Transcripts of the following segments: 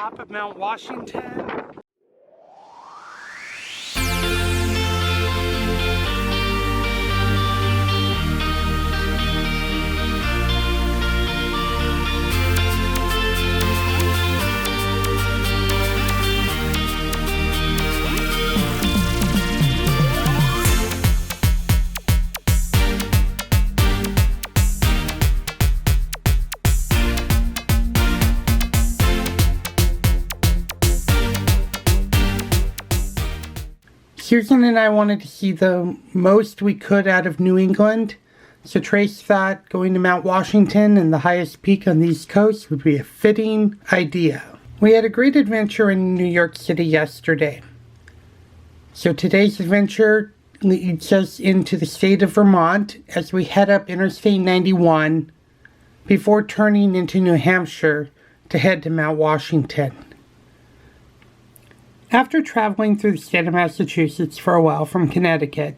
top of Mount Washington. Susan and I wanted to see the most we could out of New England, so Trace thought going to Mount Washington and the highest peak on the East Coast would be a fitting idea. We had a great adventure in New York City yesterday. So today's adventure leads us into the state of Vermont as we head up Interstate 91 before turning into New Hampshire to head to Mount Washington. After traveling through the state of Massachusetts for a while from Connecticut,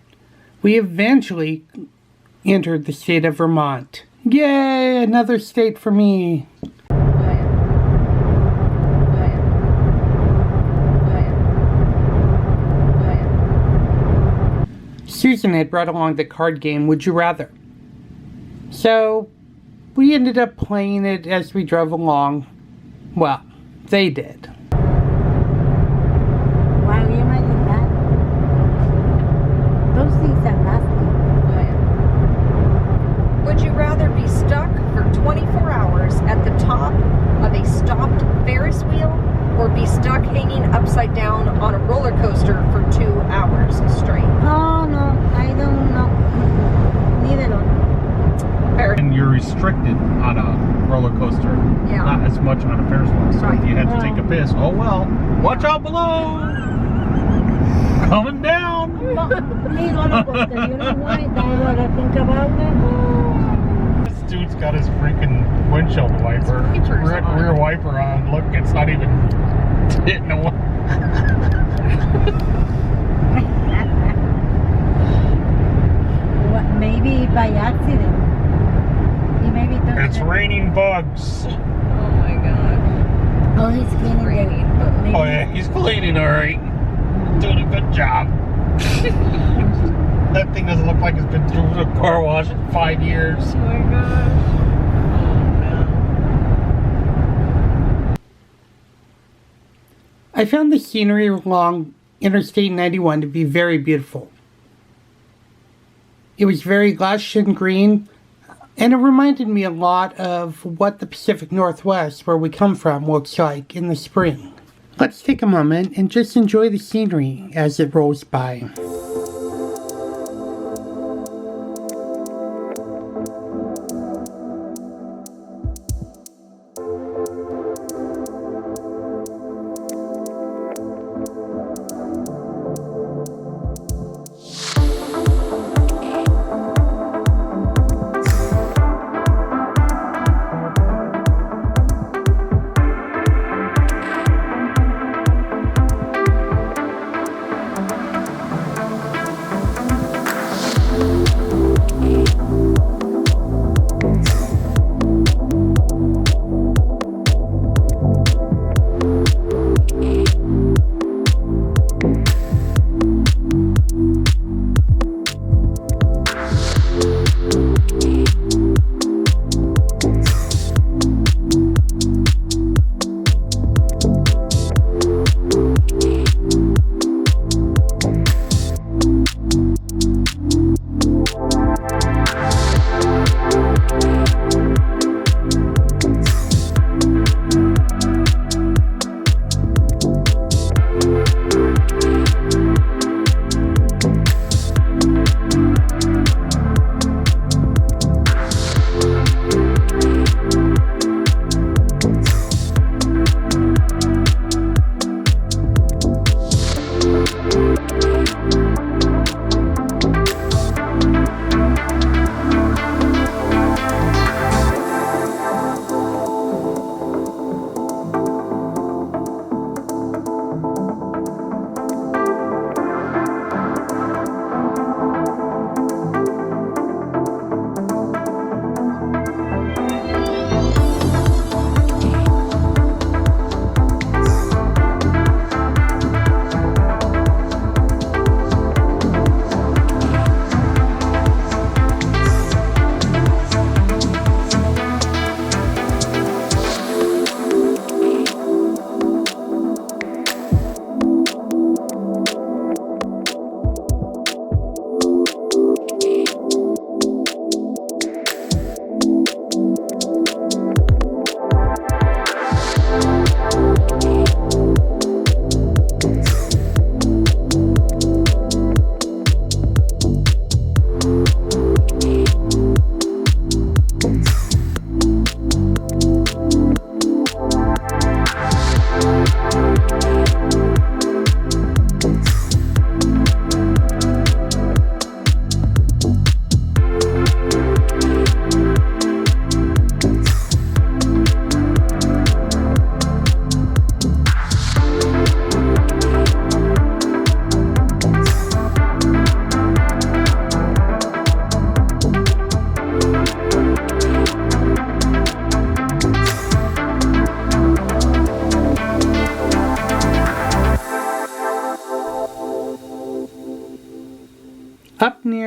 we eventually entered the state of Vermont. Yay, another state for me. Susan had brought along the card game Would You Rather. So we ended up playing it as we drove along. Well, they did. Would you rather be stuck for 24 hours at the top of a stopped Ferris wheel or be stuck hanging upside down on a roller coaster for 2 hours straight? Oh, no, I don't know. Neither one. And you're restricted on a roller coaster, Yeah. not as much on a Ferris wheel. So Right. if you had to take a piss, oh well, watch out below! Coming down! Me roller coaster, you know why? That's what I think about it. This dude's got his freaking windshield wiper, rear wiper on. Look, it's not even hitting the one. What, maybe by accident. He maybe doesn't. It's raining bugs. Oh my god. Oh, he's cleaning Raining, the. but Maybe. Oh yeah, he's cleaning alright. Doing a good job. That thing doesn't look like it's been through a car wash in 5 years. Oh my gosh. Oh no. I found the scenery along Interstate 91 to be very beautiful. It was very lush and green, and it reminded me a lot of what the Pacific Northwest, where we come from, looks like in the spring. Let's take a moment and just enjoy the scenery as it rolls by.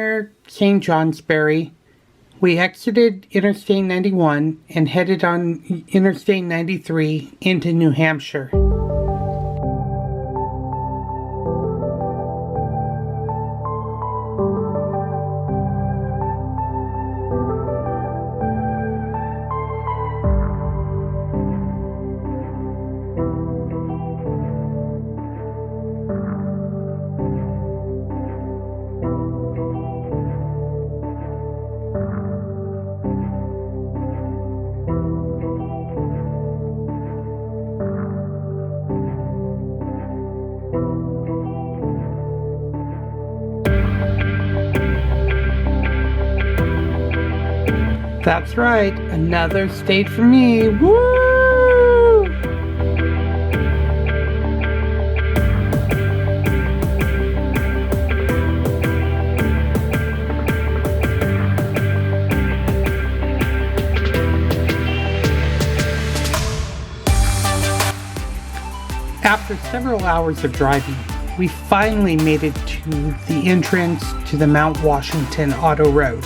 near St. Johnsbury, we exited Interstate 91 and headed on Interstate 93 into New Hampshire. That's right, another state for me. Woo! After several hours of driving, we finally made it to the entrance to the Mount Washington Auto Road.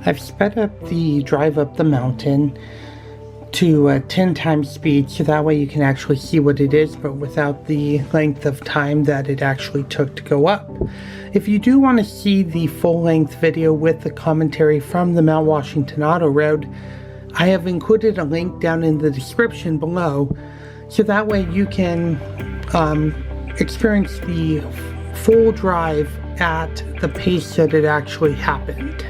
I've sped up the drive up the mountain to 10 times speed, so that way you can actually see what it is, but without the length of time that it actually took to go up. If you do want to see the full-length video with the commentary from the Mount Washington Auto Road, I have included a link down in the description below, so that way you can experience the full drive at the pace that it actually happened.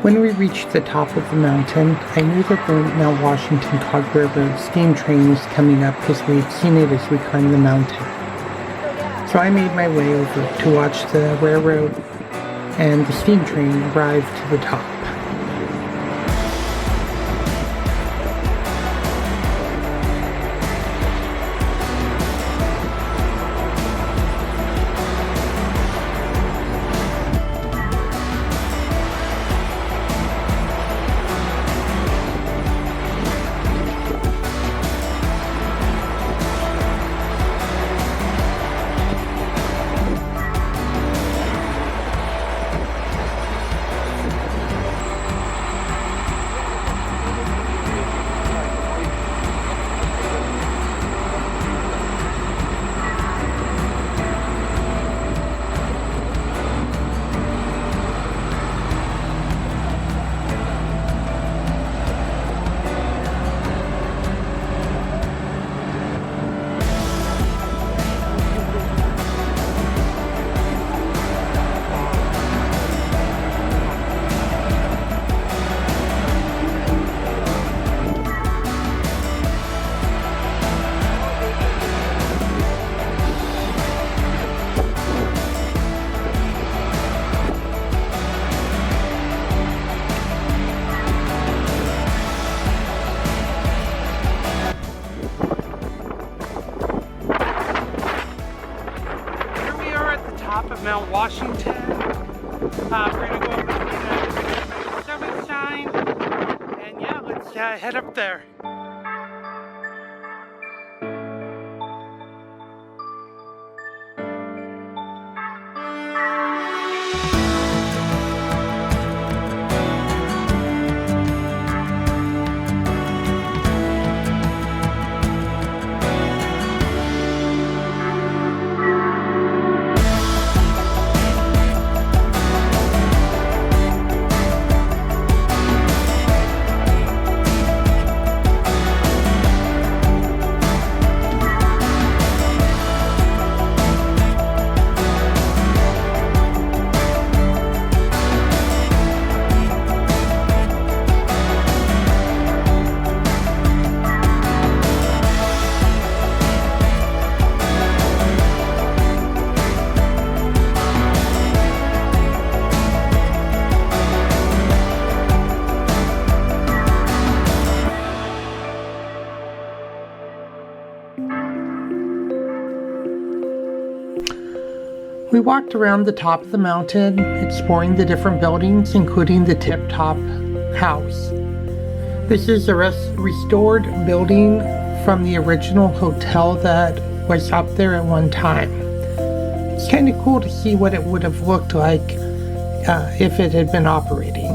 When we reached the top of the mountain, I knew that the Mount Washington Cog River steam train was coming up because we had seen it as we climbed the mountain. So I made my way over to watch the railroad and the steam train arrive to the top. Yeah, head up there. We walked around the top of the mountain, exploring the different buildings, including the tip-top house. This is a restored building from the original hotel that was up there at one time. It's kind of cool to see what it would have looked like if it had been operating.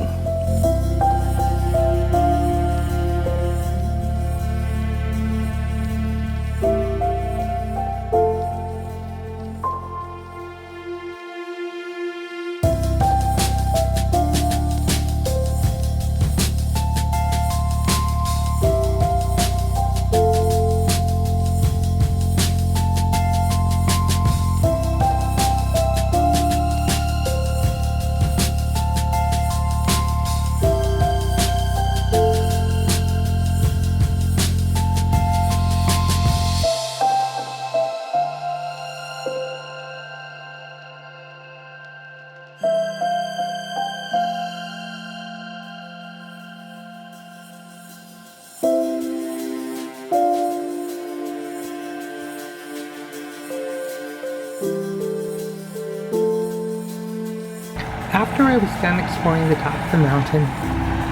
After I was done exploring the top of the mountain,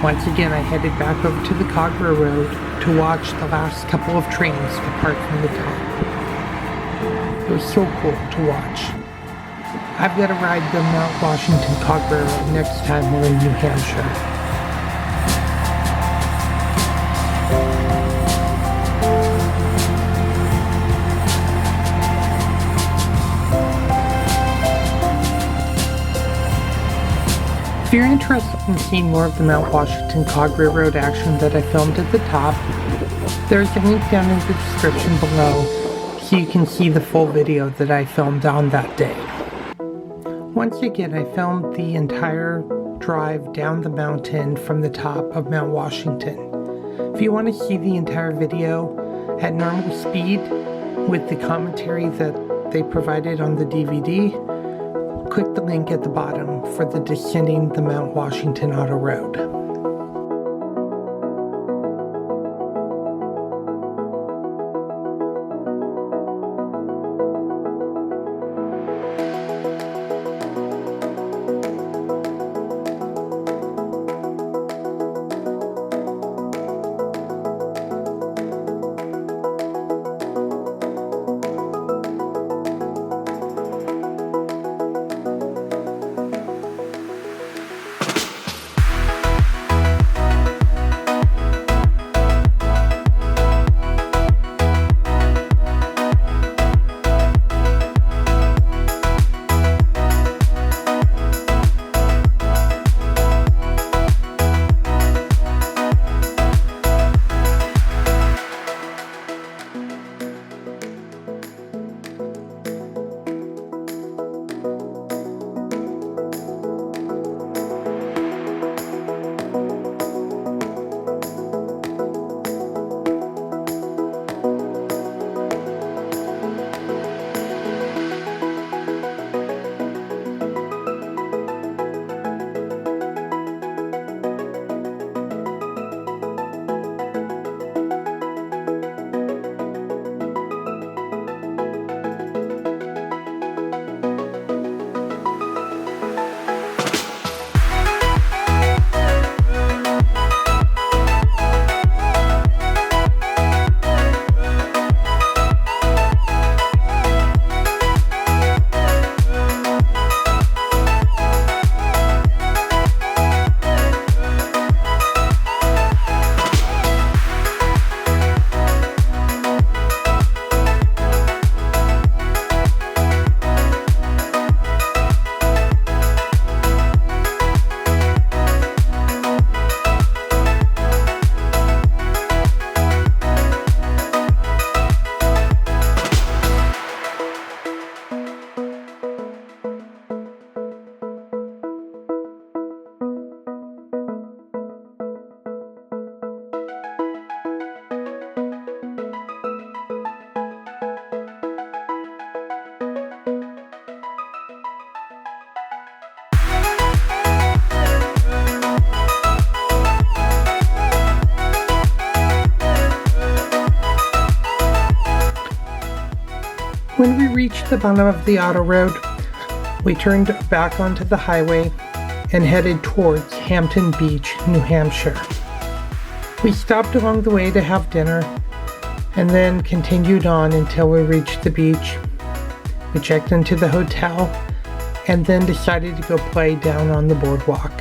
once again I headed back over to the Cogra Road to watch the last couple of trains depart from the top. It was so cool to watch. I've got to ride the Mount Washington Cogra Road next time we're in New Hampshire. If you're interested in seeing more of the Mount Washington Cogra Road action that I filmed at the top, there's a link down in the description below so you can see the full video that I filmed on that day. Once again, I filmed the entire drive down the mountain from the top of Mount Washington. If you want to see the entire video at normal speed with the commentary that they provided on the DVD, click the link at the bottom for the Descending the Mount Washington Auto Road. When we reached the bottom of the auto road, we turned back onto the highway and headed towards Hampton Beach, New Hampshire. We stopped along the way to have dinner and then continued on until we reached the beach. We checked into the hotel and then decided to go play down on the boardwalk.